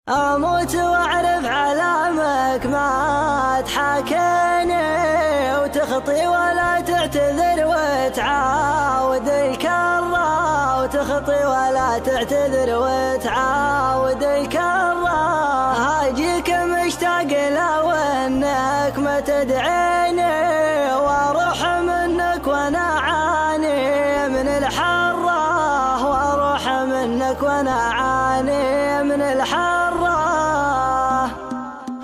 أموت وأعرف علامك ما تحاكيني وتخطي ولا تعتذر وتعاود الكرة، وتخطي ولا تعتذر وتعاود الكرة. هاجيك مشتاق لو انك ما تدعيني، واروح منك وانا عاني من الحرة، واروح منك وانا عاني من الحرة.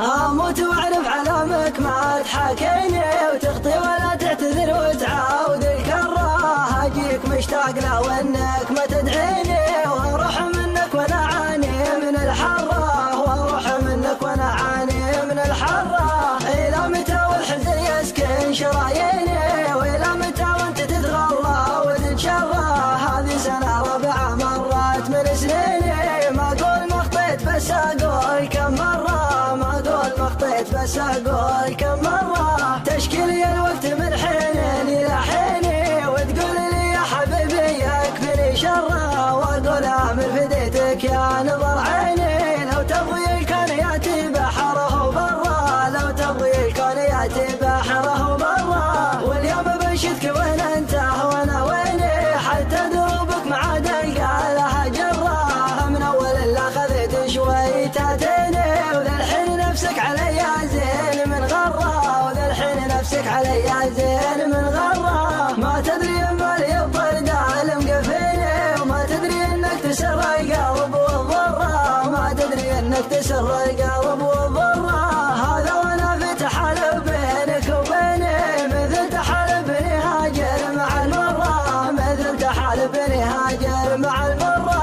اموت واعرف علامك ما تحاكيني وتخطي ولا تعتذر وتعاود الكرة. هاجيك مشتاق لو انك ما تدعيني، واروح منك وانا عاني من الحرة، واروح منك وانا عاني من الحرة. الى متى والحزن يسكن شراييني، والى متى وانت تتغلى وتتشرى. هذه سنة رابعة مرت من سنيني، ما اقول ما خطيت بس اقول كم مرة، ما اقول ما خطيت بس اقول كم مرة. تشكي لي الوقت من حين الى حيني، وتقول لي يا حبيبي يكفيني شره، واقول من فديتك يا نظر عيني. لو تبغي الكون ياتي بحره وبره، لو تبغي الكون ياتي بحره وبره. واليوم بنشدك وين انت وانا ويني، حتى دروبك ما عاد القى لها جره. من اول اللي اخذت شوي تاتيني، وذا الحين نفسك علي زين من غره، وذا الحين نفسك علي زين من غره. ما تدري اما لي الطرد المقفيني، وما تدري انك تسر القلب والضره، ما تدري انك تسر القلب والضره. هذا وانا في تحالف بينك وبيني، مثل تحالف بني هاجر مع المره، مثل تحالف بني هاجر مع المره.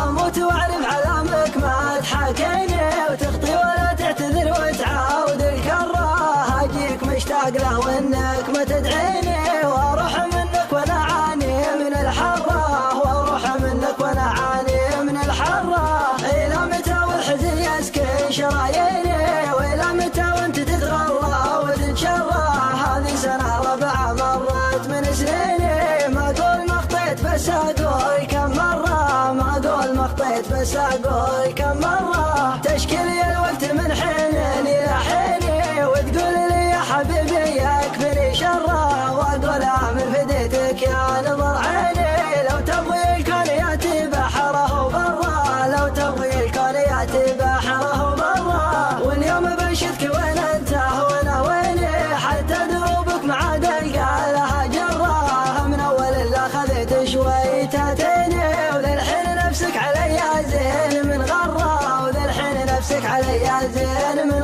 اموت واعرف علامك ما تحاكيني وتخطي ولا تعتذر وتعاود الكره. هاجيك مشتاق لو انك ما تدعيني، واروح منك وانا عاني من الحره، واروح منك وانا عاني من الحره. الى متى والحزن يسكن شراييني، والى متى وانت تتغلى وتتشرى. هذه سنه رابعه مرت من سنيني، ما اقول ما خطيت بس اقول كم مره، ما اقول ما خطيت بس اقول كم مره. تشكي لي الوقت من حين الى حيني، وتقول لي يا حبيبي يكفيني شره، واقول من فديتك يا نظر عيني. لو تبغي الكون ياتي بحره وبره، لو تبغي الكون ياتي بحره وبره. واليوم بنشدك وين انت وانا ويني، حتى دروبك ما عاد القى لها جره. من اول اللي اخذت شوي تاتيني، وذا الحين نفسك علي زين من غره، وذا الحين نفسك علي زين من